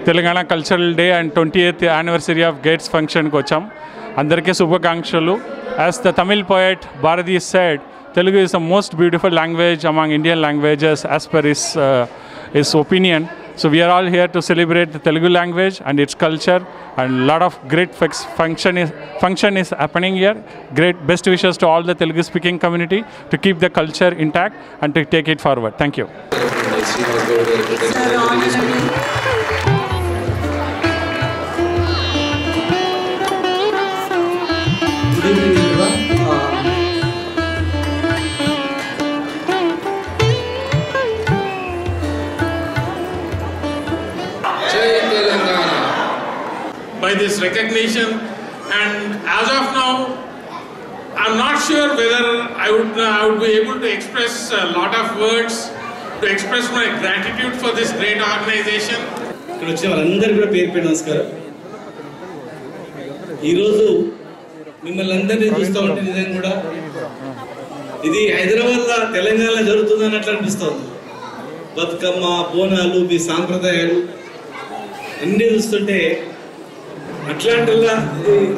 Telangana cultural day and 20th anniversary of Gates ఫంక్షన్కి వచ్చాం. అందరికీ శుభాకాంక్షలు. As the Tamil poet Bharathi said, Telugu is the most beautiful language among Indian languages as per his opinion. So we are all here to celebrate the Telugu language and its culture, and a lot of great function is happening here. Great best wishes to all the Telugu speaking community to keep the culture intact and to take it forward. Thank you. By this recognition, and as of now I'm not sure whether I would be able to express a lot of words to express my gratitude for this great organization. ఇక్కడ వచ్చే వాళ్ళందరికీ కూడా పేరు పేరు నమస్కారం. ఈరోజు మిమ్మల్ని అందరినీ చూస్తూ ఉంటే నిజంగా కూడా ఇది హైదరాబాద్లో తెలంగాణలో జరుగుతుంది అన్నట్లు అనిపిస్తుంది. బతుకమ్మ, బోనాలు, మీ సాంప్రదాయాలు అన్నీ చూస్తుంటే అట్లాంటిలా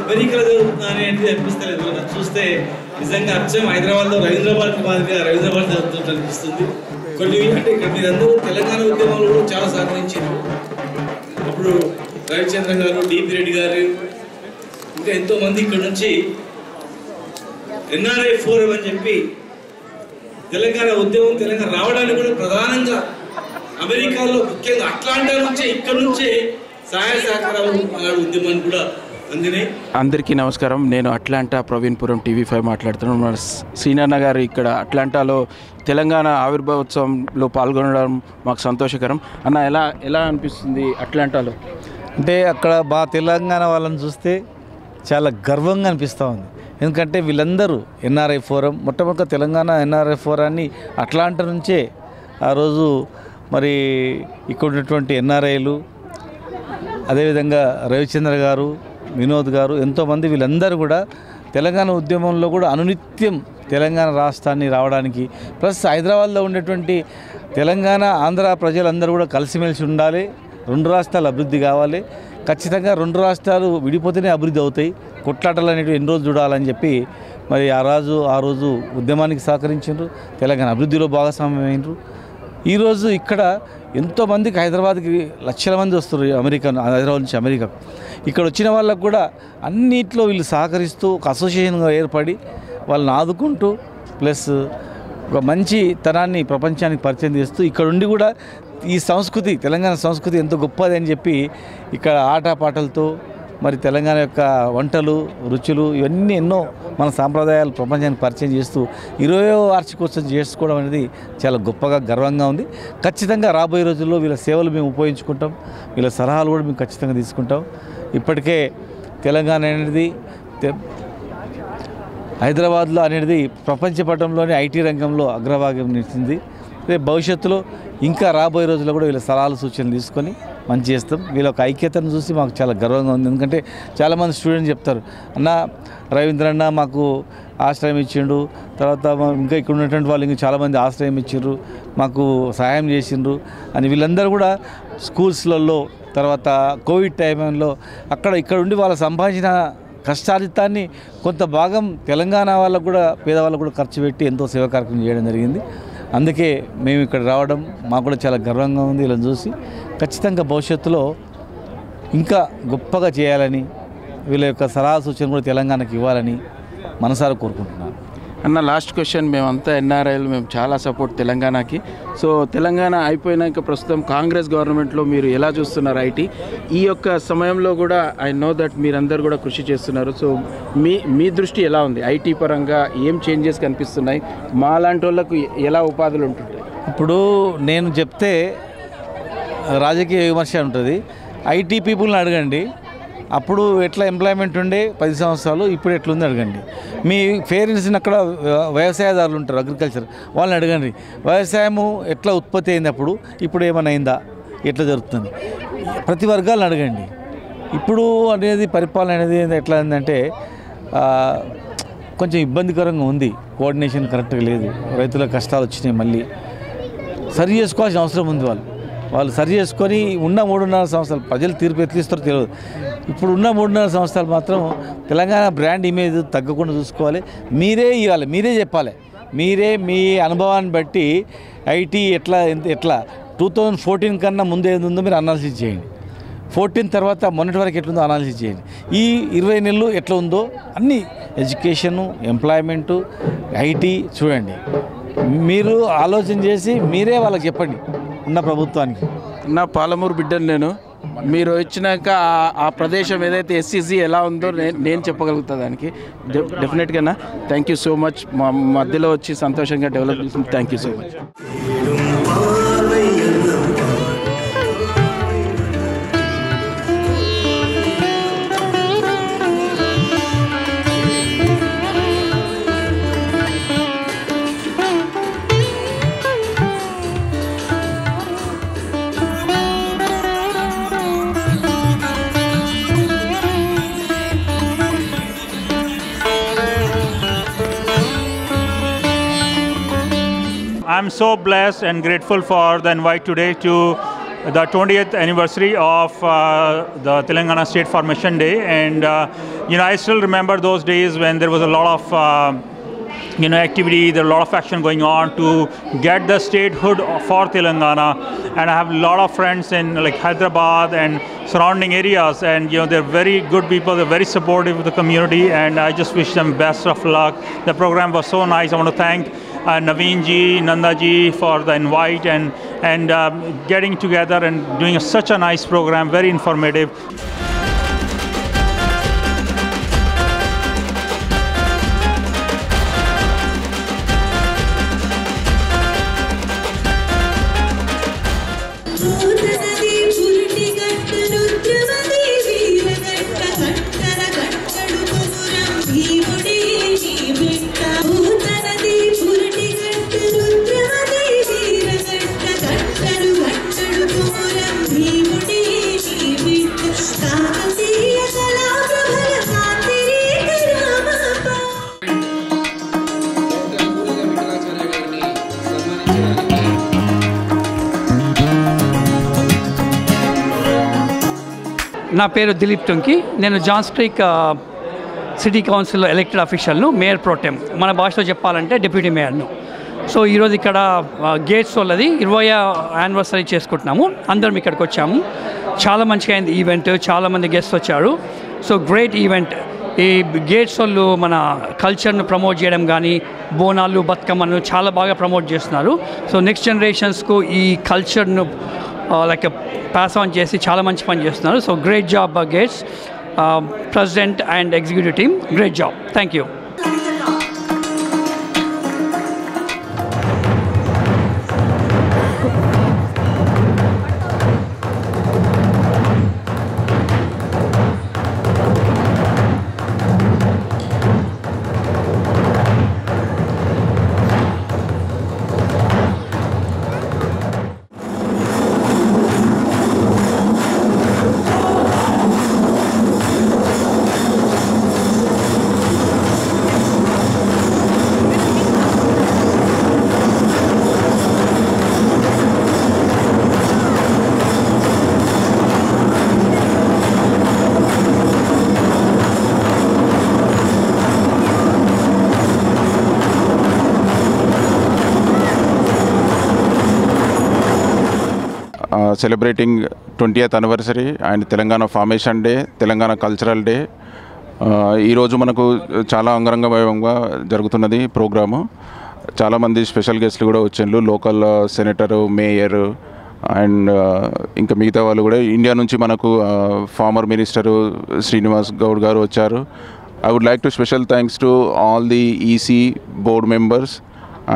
అమెరికాలో జరుగుతుందా అనేది అనిపిస్తలేదు. మనం చూస్తే నిజంగా అచ్చం హైదరాబాద్లో రవీంద్రబాద్ మాదిరిగా రవీంద్రబాద్ జరుగుతుంటే అనిపిస్తుంది. కొన్ని అంటే ఇక్కడ మీరందరూ తెలంగాణ ఉద్యమంలో కూడా చాలా సహకరించారు. అప్పుడు రవిచంద్ర గారు, డిపి రెడ్డి గారు, ఇంకా ఎంతోమంది ఇక్కడ నుంచి NRI ఫోరం అని చెప్పి తెలంగాణ ఉద్యమం తెలంగాణ రావడానికి కూడా ప్రధానంగా అమెరికాలో ముఖ్యంగా అట్లాంటా నుంచే ఇక్కడ నుంచే సహాయ సహకారాలు ఉద్యమాన్ని కూడా అందినాయి. అందరికీ నమస్కారం. నేను అట్లాంటా ప్రవీణ్పురం TV5 మాట్లాడుతున్నాను. మన శ్రీనన్న గారు ఇక్కడ అట్లాంటాలో తెలంగాణ ఆవిర్భావోత్సవంలో పాల్గొనడం మాకు సంతోషకరం. అన్న ఎలా అనిపిస్తుంది అట్లాంటాలో? అంటే అక్కడ తెలంగాణ వాళ్ళని చూస్తే చాలా గర్వంగా అనిపిస్తూ ఉంది. ఎందుకంటే వీళ్ళందరూ NRI ఫోరం, మొట్టమొదటి తెలంగాణ NRI ఫోరాన్ని అట్లాంటా నుంచే ఆ రోజు మరి ఇక్కడ ఉన్నటువంటి NRIలు, అదేవిధంగా రవిచంద్ర గారు, వినోద్ గారు, ఎంతోమంది వీళ్ళందరూ కూడా తెలంగాణ ఉద్యమంలో కూడా అనునిత్యం తెలంగాణ రాష్ట్రాన్ని రావడానికి, ప్లస్ హైదరాబాద్లో ఉండేటువంటి తెలంగాణ ఆంధ్ర ప్రజలందరూ కూడా కలిసిమెలిసి ఉండాలి. రెండు రాష్ట్రాలు అభివృద్ధి కావాలి. ఖచ్చితంగా రెండు రాష్ట్రాలు విడిపోతేనే అభివృద్ధి అవుతాయి. కొట్లాటలు అనేవి ఎన్ని రోజులు చూడాలని చెప్పి మరి ఆ రోజు ఉద్యమానికి సహకరించారు. తెలంగాణ అభివృద్ధిలో భాగస్వామ్యమైనరు. ఈరోజు ఇక్కడ ఎంతోమందికి హైదరాబాద్కి లక్షల మంది వస్తారు హైదరాబాద్ నుంచి అమెరికాకు. ఇక్కడ వచ్చిన వాళ్ళకు కూడా అన్నిట్లో వీళ్ళు సహకరిస్తూ ఒక అసోసియేషన్గా ఏర్పడి వాళ్ళని ఆదుకుంటూ, ప్లస్ ఒక మంచి తనాన్ని ప్రపంచానికి పరిచయం చేస్తూ ఇక్కడ ఉండి కూడా ఈ సంస్కృతి, తెలంగాణ సంస్కృతి ఎంతో గొప్పది అని చెప్పి ఇక్కడ ఆటపాటలతో మరి తెలంగాణ యొక్క వంటలు, రుచులు ఇవన్నీ ఎన్నో మన సాంప్రదాయాలు ప్రపంచానికి పరిచయం చేస్తూ 20వ వార్షికోత్సవం చేసుకోవడం అనేది చాలా గొప్పగా గర్వంగా ఉంది. ఖచ్చితంగా రాబోయే రోజుల్లో వీళ్ళ సేవలు మేము ఉపయోగించుకుంటాం. వీళ్ళ సలహాలు కూడా మేము ఖచ్చితంగా తీసుకుంటాం. ఇప్పటికే తెలంగాణ అనేది హైదరాబాద్లో అనేది ప్రపంచ పటంలోని IT రంగంలో అగ్రభాగం నిలిచింది. రేపు భవిష్యత్తులో ఇంకా రాబోయే రోజుల్లో కూడా వీళ్ళ సలహాలు, సూచనలు తీసుకొని మంచి చేస్తాం. వీళ్ళ ఒక ఐక్యతను చూసి మాకు చాలా గర్వంగా ఉంది. ఎందుకంటే చాలామంది స్టూడెంట్స్ చెప్తారు, అన్న రవీంద్రన్న మాకు ఆశ్రయం ఇచ్చిండు, తర్వాత ఇంకా ఇక్కడ ఉన్నటువంటి వాళ్ళు ఇంకా చాలామంది ఆశ్రయం ఇచ్చిండ్రు, మాకు సహాయం చేసిండ్రు అని. వీళ్ళందరూ కూడా స్కూల్స్లలో, తర్వాత కోవిడ్ టైంలో ఇక్కడ ఉండి వాళ్ళ సంపాదించిన కష్టార్జితాన్ని కొంత భాగం తెలంగాణ వాళ్ళకు కూడా, పేదవాళ్ళకు కూడా ఖర్చు పెట్టి ఎంతో సేవా కార్యక్రమం చేయడం జరిగింది. అందుకే మేము ఇక్కడ రావడం మాకు కూడా చాలా గర్వంగా ఉంది. ఇలా చూసి ఖచ్చితంగా భవిష్యత్తులో ఇంకా గొప్పగా చేయాలని, వీళ్ళ యొక్క సలహా సూచన కూడా తెలంగాణకి ఇవ్వాలని మనసారా కోరుకుంటున్నాను. అన్న లాస్ట్ క్వశ్చన్, మేమంతా NRIలు, మేము చాలా సపోర్ట్ తెలంగాణకి. సో తెలంగాణ అయిపోయినాక ప్రస్తుతం కాంగ్రెస్ గవర్నమెంట్లో మీరు ఎలా చూస్తున్నారు IT? ఈ యొక్క సమయంలో కూడా ఐ నో దట్ మీరందరూ కూడా కృషి చేస్తున్నారు. సో మీ దృష్టి ఎలా ఉంది? IT పరంగా ఏం చేంజెస్ కనిపిస్తున్నాయి? మా లాంటి వాళ్ళకు ఎలా ఉపాధులు ఉంటుంటాయి? ఇప్పుడు నేను చెప్తే రాజకీయ విమర్శ ఉంటుంది. IT పీపుల్ని అడగండి, అప్పుడు ఎట్లా ఎంప్లాయ్మెంట్ ఉండే 10 సంవత్సరాలు, ఇప్పుడు ఎట్లుంది అడగండి. మీ పేరెంట్స్ని అక్కడ వ్యవసాయదారులు ఉంటారు, అగ్రికల్చర్, వాళ్ళని అడగండి, వ్యవసాయము ఎట్లా ఉత్పత్తి అయింది అప్పుడు, ఇప్పుడు ఏమైనా అయిందా, ఎట్లా జరుగుతుంది. ప్రతి వర్గాలను అడగండి. ఇప్పుడు అనేది పరిపాలన అనేది ఎట్లా ఉందంటే కొంచెం ఇబ్బందికరంగా ఉంది. కోఆర్డినేషన్ కరెక్ట్గా లేదు. రైతుల కష్టాలు వచ్చినాయి, మళ్ళీ సరి చేసుకోవాల్సిన అవసరం ఉంది. వాళ్ళు వాళ్ళు సరి చేసుకొని ఉన్న 3.5 సంవత్సరాలు ప్రజలు తీర్పు ఎట్లిస్తారో తెలియదు. ఇప్పుడు ఉన్న 3.5 సంవత్సరాలు మాత్రం తెలంగాణ బ్రాండ్ ఇమేజ్ తగ్గకుండా చూసుకోవాలి. మీరే ఇవ్వాలి, మీరే చెప్పాలి, మీరే మీ అనుభవాన్ని బట్టి ఐటీ ఎట్లా 2014 కన్నా ముందు ఏది ఉందో మీరు అనాలిసిస్ చేయండి. 14 తర్వాత మొన్నటి వరకు ఎట్లుందో అనాలిసిస్ చేయండి. ఈ 20 నెలలు ఎట్లా ఉందో అన్నీ ఎడ్యుకేషను, ఎంప్లాయ్మెంటు, ఐటీ చూడండి. మీరు ఆలోచన చేసి మీరే వాళ్ళకి చెప్పండి ఉన్న ప్రభుత్వానికి. నా పాలమూరు బిడ్డను నేను. మీరు వచ్చినాక ఆ ప్రదేశం ఏదైతే ఎస్సీసీ ఎలా ఉందో నేను చెప్పగలుగుతా దానికి. డెఫినెట్గా థ్యాంక్ యూ సో మచ్. మా మధ్యలో వచ్చి సంతోషంగా డెవలప్ చేసింది. Thank you so much. I'm so blessed and grateful for the invite today to the 20th anniversary of the Telangana State Formation Day. And I still remember those days when there was a lot of activity, there was a lot of action going on to get the statehood for Telangana. And I have a lot of friends in like Hyderabad and surrounding areas, and they're very good people, they're very supportive of the community, and I just wish them best of luck. The program was so nice. I want to thank Naveen ji, Nanda ji for the invite and getting together and doing such a nice program, very informative. నా పేరు దిలీప్ టొంకి. నేను Johne's creek city కౌన్సిల్లో elected అఫీషియల్ను, mayor pro tem, మన భాషలో చెప్పాలంటే deputy మేయర్ను. So ఈరోజు ఇక్కడ gates వాళ్ళది 20వ యానివర్సరీ చేసుకుంటున్నాము. అందరం ఇక్కడికి వచ్చాము. చాలా మంచిగా అయింది ఈవెంట్, చాలామంది గెస్ట్స్ వచ్చారు. So great event. ఈ గేట్స్ వాళ్ళు మన కల్చర్ను ప్రమోట్ చేయడం కానీ, బోనాలు, బతుకమ్మను చాలా బాగా ప్రమోట్ చేస్తున్నారు. సో నెక్స్ట్ జనరేషన్స్కు ఈ కల్చర్ను లైక్ పాస్ ఆన్ చేసి చాలా మంచి పని చేస్తున్నారు. So great job gates, president and executive team, great job. Thank you. celebrating 20th anniversary and Telangana Formation Day, Telangana Cultural Day. ఈరోజు మనకు చాలా అంగరంగ వైభవంగా జరుగుతున్నది ప్రోగ్రాము. చాలామంది స్పెషల్ గెస్ట్లు కూడా వచ్చారు, లోకల్ సెనేటర్, మేయర్ అండ్ ఇంకా మిగతా వాళ్ళు కూడా. ఇండియా నుంచి మనకు ఫార్మర్ మినిస్టరు శ్రీనివాస్ గౌడ్ గారు వచ్చారు. I would like to special thanks to all the EC board members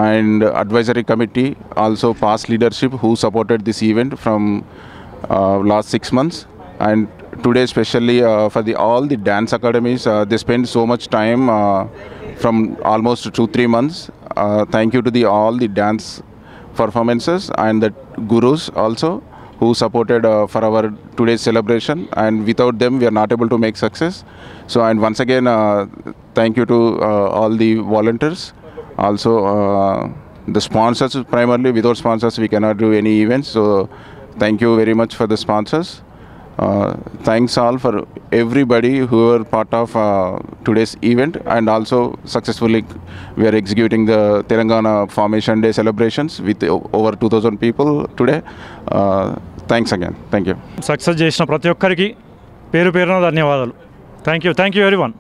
and advisory committee, also past leadership who supported this event from last 6 months, and today especially for all the dance academies. They spend so much time from almost 2-3 months. Thank you to all the dance performances and the gurus also who supported for our today's celebration, and without them we are not able to make success. So, and once again thank you to all the volunteers, also the sponsors. Primarily without sponsors we cannot do any events, so thank you very much for the sponsors. Thanks all for everybody who were part of today's event, and also successfully we are executing the Telangana Formation Day celebrations with over 2,000 people today. Thanks again. Thank you. Success చేసిన ప్రతి ఒక్కరికి పేరు పేరున ధన్యవాదాలు. Thank you everyone.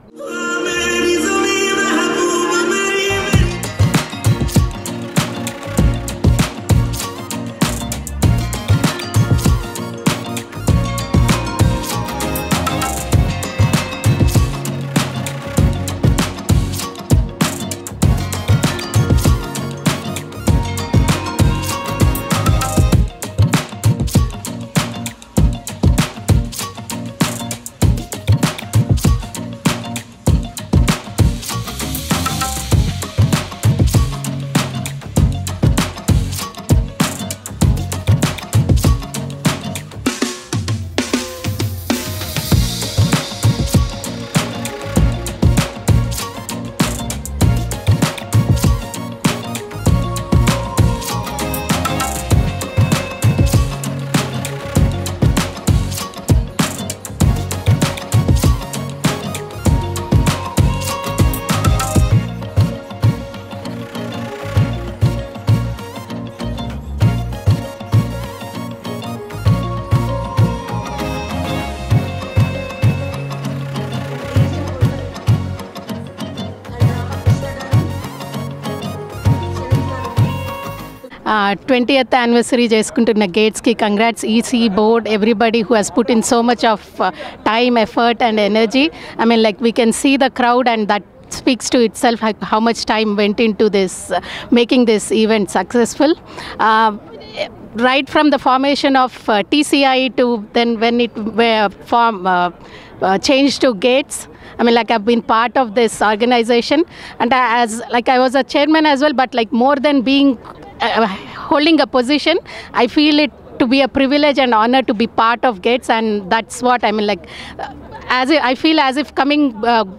Twentieth anniversary చేసుకుంటున్న గేట్స్కి congrats EC board everybody who has put in so much of time effort and energy. I mean like we can see the crowd and that speaks to itself how much time went into this making this event successful. Right from the formation of TCI to then when it changed to Gates, I mean like I've been part of this organization, and as like I was a chairman as well, but like more than being holding a position, I feel it to be a privilege and honor to be part of Gates, and that's what I mean like I feel as if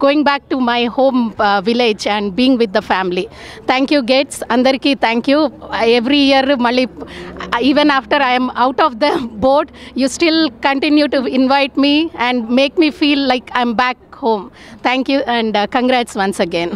going back to my home village and being with the family. Thank you Gates, andarki thank you. Every year malli even after I am out of the board, you still continue to invite me and make me feel like I'm back home. Thank you and congrats once again.